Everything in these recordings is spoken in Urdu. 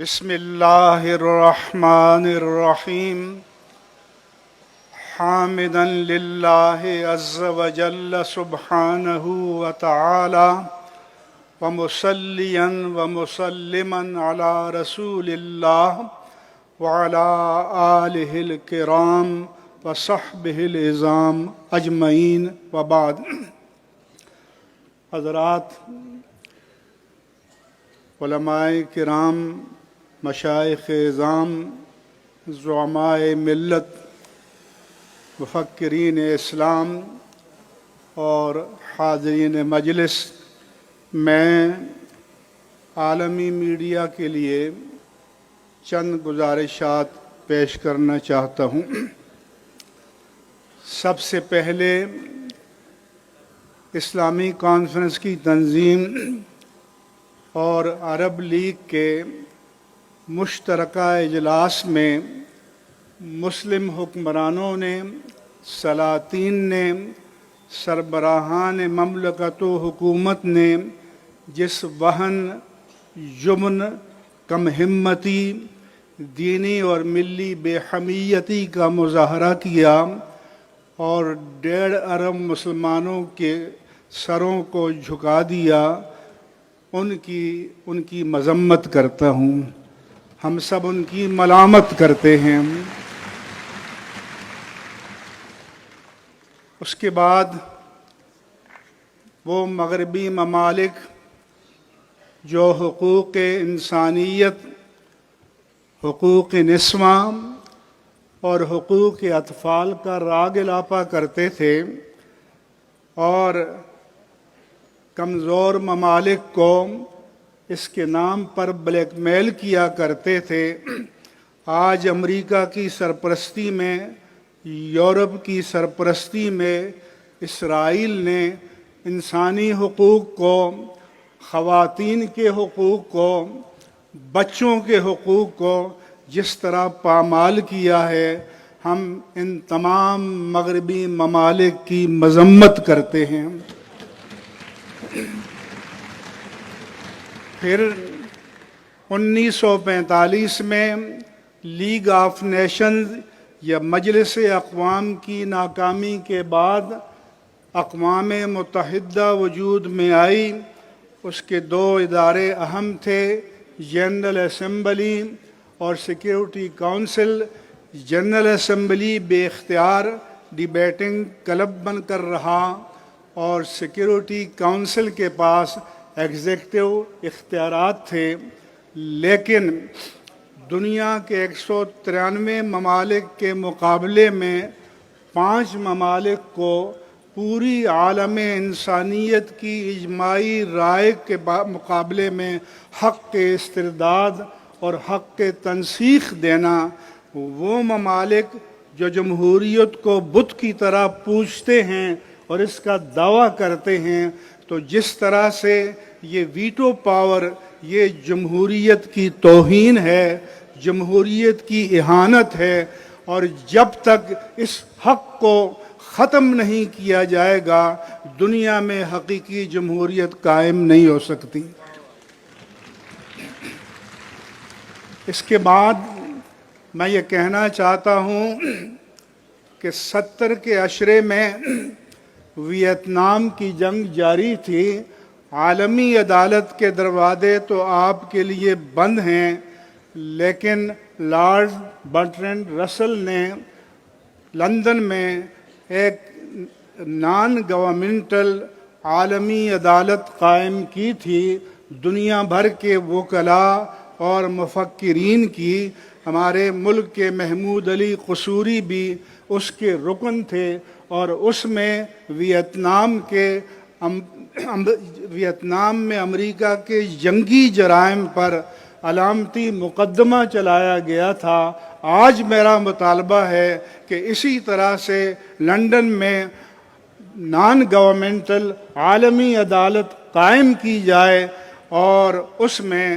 بسم اللہ الرحمن الرحیم حامدا للہ عز وجل سبحانہ وتعالی ومصلیا ومسلما علی رسول اللہ وعلی آلہ الکرام وصحبہ العظام اجمعین وبعد۔ حضرات، علماء کرام، مشائخ اعظام، زعماء ملت، مفکرین اسلام اور حاضرین مجلس، میں عالمی میڈیا کے لیے چند گزارشات پیش کرنا چاہتا ہوں۔ سب سے پہلے اسلامی کانفرنس کی تنظیم اور عرب لیگ کے مشترکہ اجلاس میں مسلم حکمرانوں نے، سلاطین نے، سربراہان مملکت و حکومت نے جس وہن، جبن، کم ہمتی، دینی اور ملی بے حمیتی کا مظاہرہ کیا اور 1.5 ارب مسلمانوں کے سروں کو جھکا دیا، ان کی مذمت کرتا ہوں۔ ہم سب ان کی ملامت کرتے ہیں۔ اس کے بعد وہ مغربی ممالک جو حقوق انسانیت، حقوق نسواں اور حقوق اطفال کا راگ الاپا کرتے تھے اور کمزور ممالک کو اس کے نام پر بلیک میل کیا کرتے تھے، آج امریکہ کی سرپرستی میں، یورپ کی سرپرستی میں اسرائیل نے انسانی حقوق کو، خواتین کے حقوق کو، بچوں کے حقوق کو جس طرح پامال کیا ہے، ہم ان تمام مغربی ممالک کی مذمت کرتے ہیں۔ پھر 1945 میں لیگ آف نیشنز یا مجلس اقوام کی ناکامی کے بعد اقوام متحدہ وجود میں آئی۔ اس کے 2 ادارے اہم تھے، جنرل اسمبلی اور سیکیورٹی کونسل۔ جنرل اسمبلی بے اختیار ڈیبیٹنگ کلب بن کر رہا اور سیکیورٹی کونسل کے پاس ایگزیکٹو اختیارات تھے، لیکن دنیا کے 193 ممالک کے مقابلے میں 5 ممالک کو پوری عالم انسانیت کی اجماعی رائے کے مقابلے میں حق استرداد اور حق تنسیخ دینا، وہ ممالک جو جمہوریت کو بت کی طرح پوجتے ہیں اور اس کا دعویٰ کرتے ہیں، تو جس طرح سے یہ ویٹو پاور، یہ جمہوریت کی توہین ہے، جمہوریت کی اہانت ہے، اور جب تک اس حق کو ختم نہیں کیا جائے گا، دنیا میں حقیقی جمہوریت قائم نہیں ہو سکتی۔ اس کے بعد میں یہ کہنا چاہتا ہوں کہ 70 کے عشرے میں ویتنام کی جنگ جاری تھی۔ عالمی عدالت کے دروازے تو آپ کے لیے بند ہیں، لیکن لارڈ برٹرینڈ رسل نے لندن میں ایک نان گورنمنٹل عالمی عدالت قائم کی تھی، دنیا بھر کے وکلاء اور مفکرین کی۔ ہمارے ملک کے محمود علی قصوری بھی اس کے رکن تھے، اور اس میں ویتنام میں امریکہ کے جنگی جرائم پر علامتی مقدمہ چلایا گیا تھا۔ آج میرا مطالبہ ہے کہ اسی طرح سے لندن میں نان گورنمنٹل عالمی عدالت قائم کی جائے اور اس میں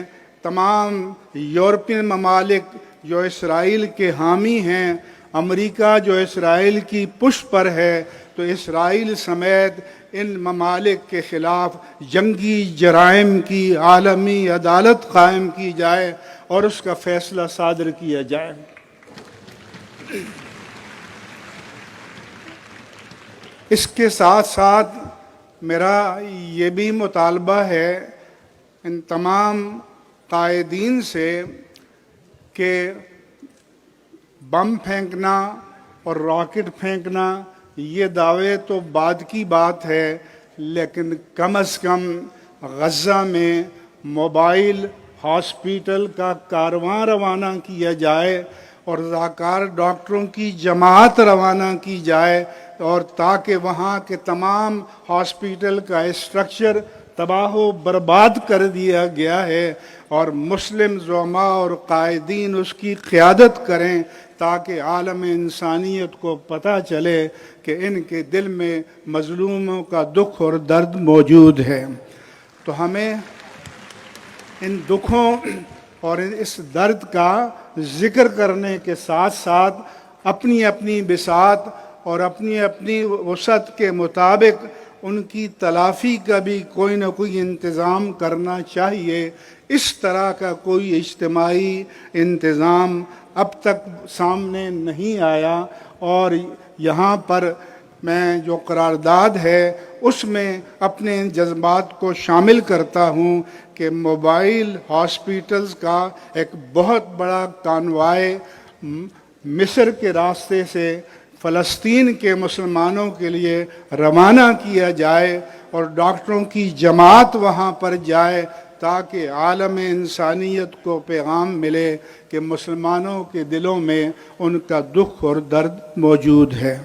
تمام یورپین ممالک جو اسرائیل کے حامی ہیں، امریکہ جو اسرائیل کی پشت پر ہے، تو اسرائیل سمیت ان ممالک کے خلاف جنگی جرائم کی عالمی عدالت قائم کی جائے اور اس کا فیصلہ صادر کیا جائے۔ اس کے ساتھ ساتھ میرا یہ بھی مطالبہ ہے ان تمام قائدین سے کہ بم پھینکنا اور راکٹ پھینکنا یہ دعوے تو بعد کی بات ہے، لیکن کم از کم غزہ میں موبائل ہاسپیٹل کا کارواں روانہ کیا جائے اور رضاکار ڈاکٹروں کی جماعت روانہ کی جائے، اور تاکہ وہاں کے تمام ہاسپیٹل کا اسٹرکچر تباہ و برباد کر دیا گیا ہے، اور مسلم زعماء اور قائدین اس کی قیادت کریں تاکہ عالم انسانیت کو پتہ چلے کہ ان کے دل میں مظلوموں کا دکھ اور درد موجود ہے۔ تو ہمیں ان دکھوں اور اس درد کا ذکر کرنے کے ساتھ ساتھ اپنی اپنی بساط اور اپنی اپنی وسعت کے مطابق ان کی تلافی کا بھی کوئی نہ کوئی انتظام کرنا چاہیے۔ اس طرح کا کوئی اجتماعی انتظام اب تک سامنے نہیں آیا، اور یہاں پر میں جو قرارداد ہے اس میں اپنے ان جذبات کو شامل کرتا ہوں کہ موبائل ہاسپیٹلز کا ایک بہت بڑا کانوائے مصر کے راستے سے فلسطین کے مسلمانوں کے لیے روانہ کیا جائے اور ڈاکٹروں کی جماعت وہاں پر جائے تاکہ عالم انسانیت کو پیغام ملے کہ مسلمانوں کے دلوں میں ان کا دکھ اور درد موجود ہے۔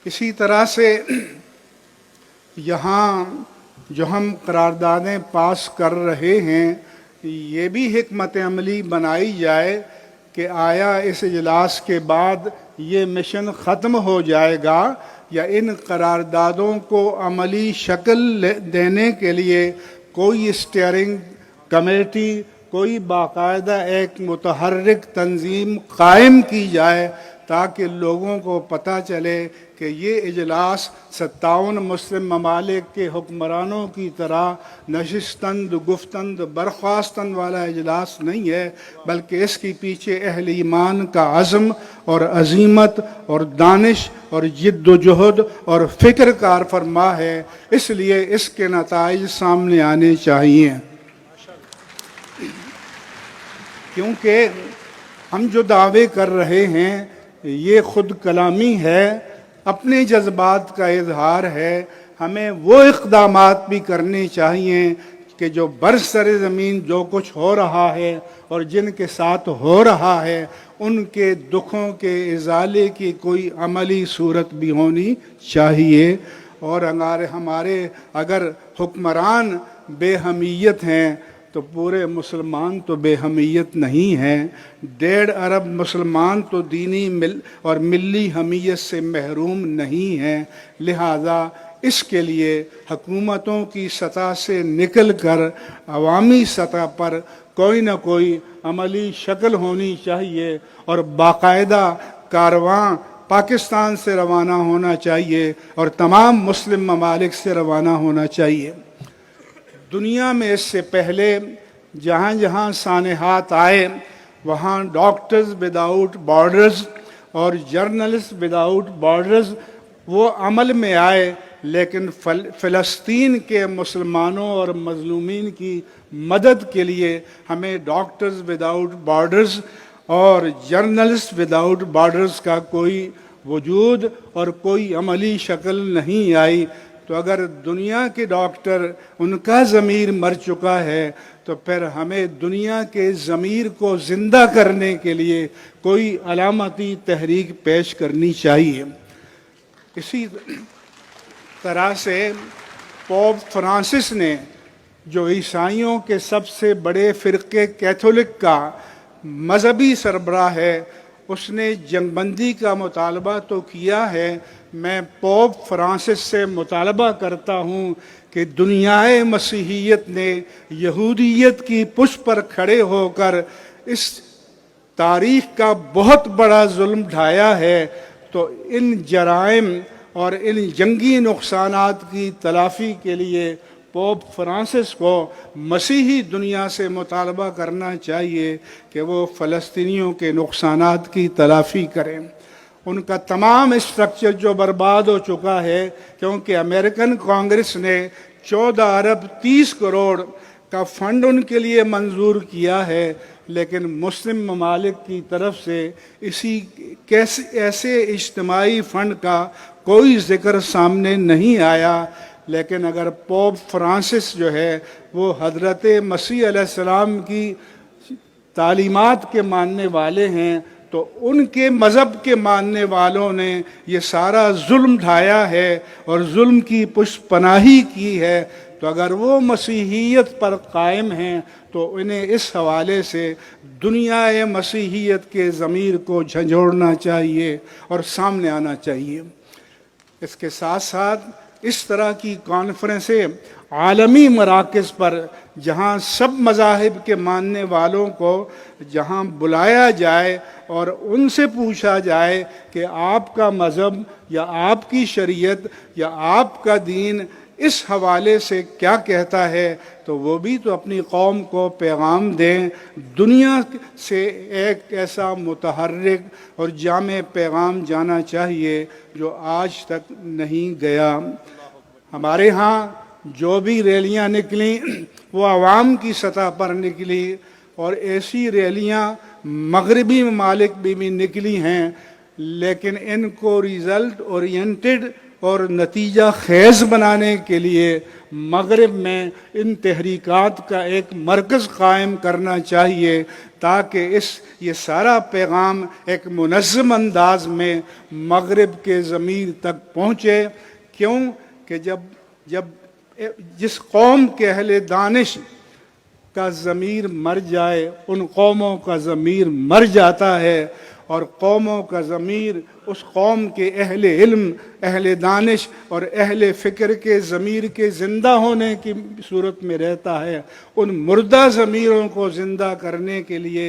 اسی طرح سے یہاں جو ہم قراردادیں پاس کر رہے ہیں یہ بھی حکمت عملی بنائی جائے کہ آیا اس اجلاس کے بعد یہ مشن ختم ہو جائے گا یا ان قراردادوں کو عملی شکل دینے کے لیے کوئی اسٹیئرنگ کمیٹی، کوئی باقاعدہ ایک متحرک تنظیم قائم کی جائے تاکہ لوگوں کو پتہ چلے کہ یہ اجلاس 57 مسلم ممالک کے حکمرانوں کی طرح نشستند گفتند برخاستند والا اجلاس نہیں ہے، بلکہ اس کے پیچھے اہل ایمان کا عزم اور عزیمت اور دانش اور جد و جہد اور فکر کار فرما ہے۔ اس لیے اس کے نتائج سامنے آنے چاہیے، کیونکہ ہم جو دعوے کر رہے ہیں یہ خود کلامی ہے، اپنے جذبات کا اظہار ہے۔ ہمیں وہ اقدامات بھی کرنے چاہیے کہ جو برسر زمین جو کچھ ہو رہا ہے اور جن کے ساتھ ہو رہا ہے ان کے دکھوں کے ازالے کی کوئی عملی صورت بھی ہونی چاہیے۔ اور ہمارے اگر حکمران بے حمیت ہیں تو پورے مسلمان تو بے حمیت نہیں ہیں۔ 1.5 ارب مسلمان تو دینی اور ملی حمیت سے محروم نہیں ہیں، لہذا اس کے لیے حکومتوں کی سطح سے نکل کر عوامی سطح پر کوئی نہ کوئی عملی شکل ہونی چاہیے اور باقاعدہ کارواں پاکستان سے روانہ ہونا چاہیے اور تمام مسلم ممالک سے روانہ ہونا چاہیے۔ دنیا میں اس سے پہلے جہاں جہاں سانحات آئے وہاں ڈاکٹرز وداؤٹ بارڈرز اور جرنلسٹ وداؤٹ بارڈرز وہ عمل میں آئے، لیکن فلسطین کے مسلمانوں اور مظلومین کی مدد کے لیے ہمیں ڈاکٹرز وداؤٹ بارڈرز اور جرنلسٹ وداؤٹ بارڈرز کا کوئی وجود اور کوئی عملی شکل نہیں آئی۔ تو اگر دنیا کے ڈاکٹر ان کا ضمیر مر چکا ہے تو پھر ہمیں دنیا کے ضمیر کو زندہ کرنے کے لیے کوئی علامتی تحریک پیش کرنی چاہیے۔ اسی طرح سے پوپ فرانسس نے جو عیسائیوں کے سب سے بڑے فرقے کیتھولک کا مذہبی سربراہ ہے، اس نے جنگ بندی کا مطالبہ تو کیا ہے۔ میں پوپ فرانسس سے مطالبہ کرتا ہوں کہ دنیائے مسیحیت نے یہودیت کی پشت پر کھڑے ہو کر اس تاریخ کا بہت بڑا ظلم ڈھایا ہے، تو ان جرائم اور ان جنگی نقصانات کی تلافی کے لیے پوپ فرانسس کو مسیحی دنیا سے مطالبہ کرنا چاہیے کہ وہ فلسطینیوں کے نقصانات کی تلافی کریں۔ ان کا تمام اسٹرکچر جو برباد ہو چکا ہے، کیونکہ امریکن کانگریس نے 14 ارب 30 کروڑ کا فنڈ ان کے لیے منظور کیا ہے، لیکن مسلم ممالک کی طرف سے ایسے اجتماعی فنڈ کا کوئی ذکر سامنے نہیں آیا۔ لیکن اگر پوپ فرانسس جو ہے وہ حضرت مسیح علیہ السلام کی تعلیمات کے ماننے والے ہیں، تو ان کے مذہب کے ماننے والوں نے یہ سارا ظلم ڈھایا ہے اور ظلم کی پشت پناہی کی ہے، تو اگر وہ مسیحیت پر قائم ہیں تو انہیں اس حوالے سے دنیا مسیحیت کے ضمیر کو جھنجھوڑنا چاہیے اور سامنے آنا چاہیے۔ اس کے ساتھ ساتھ اس طرح کی کانفرنسیں عالمی مراکز پر، جہاں سب مذاہب کے ماننے والوں کو جہاں بلایا جائے اور ان سے پوچھا جائے کہ آپ کا مذہب یا آپ کی شریعت یا آپ کا دین اس حوالے سے کیا کہتا ہے، تو وہ بھی تو اپنی قوم کو پیغام دیں۔ دنیا سے ایک ایسا متحرک اور جامع پیغام جانا چاہیے جو آج تک نہیں گیا۔ ہمارے ہاں جو بھی ریلیاں نکلیں وہ عوام کی سطح پر نکلی، اور ایسی ریلیاں مغربی ممالک بھی نکلی ہیں، لیکن ان کو ریزلٹ اورینٹڈ اور نتیجہ خیز بنانے کے لیے مغرب میں ان تحریکات کا ایک مرکز قائم کرنا چاہیے، تاکہ یہ سارا پیغام ایک منظم انداز میں مغرب کے ضمیر تک پہنچے۔ کیوں کہ جب جس قوم کے اہل دانش کا ضمیر مر جائے، ان قوموں کا ضمیر مر جاتا ہے، اور قوموں کا ضمیر اس قوم کے اہل علم، اہل دانش اور اہل فکر کے ضمیر کے زندہ ہونے کی صورت میں رہتا ہے۔ ان مردہ ضمیروں کو زندہ کرنے کے لیے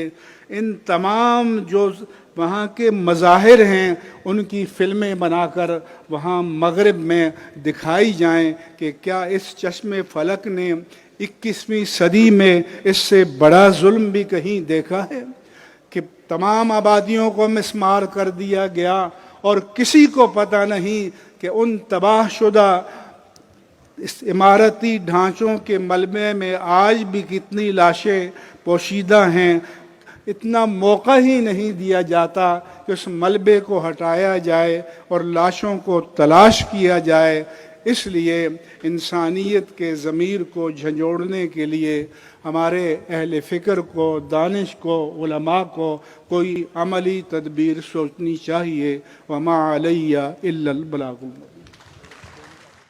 ان تمام جو وہاں کے مظاہر ہیں ان کی فلمیں بنا کر وہاں مغرب میں دکھائی جائیں کہ کیا اس چشم فلک نے 21ویں صدی میں اس سے بڑا ظلم بھی کہیں دیکھا ہے، کہ تمام آبادیوں کو مسمار کر دیا گیا اور کسی کو پتہ نہیں کہ ان تباہ شدہ اس عمارتی ڈھانچوں کے ملبے میں آج بھی کتنی لاشیں پوشیدہ ہیں۔ اتنا موقع ہی نہیں دیا جاتا کہ اس ملبے کو ہٹایا جائے اور لاشوں کو تلاش کیا جائے۔ اس لیے انسانیت کے ضمیر کو جھنجھوڑنے کے لیے ہمارے اہل فکر کو، دانش کو، علماء کو کوئی عملی تدبیر سوچنی چاہیے۔ وما علیہ الا البلاغ۔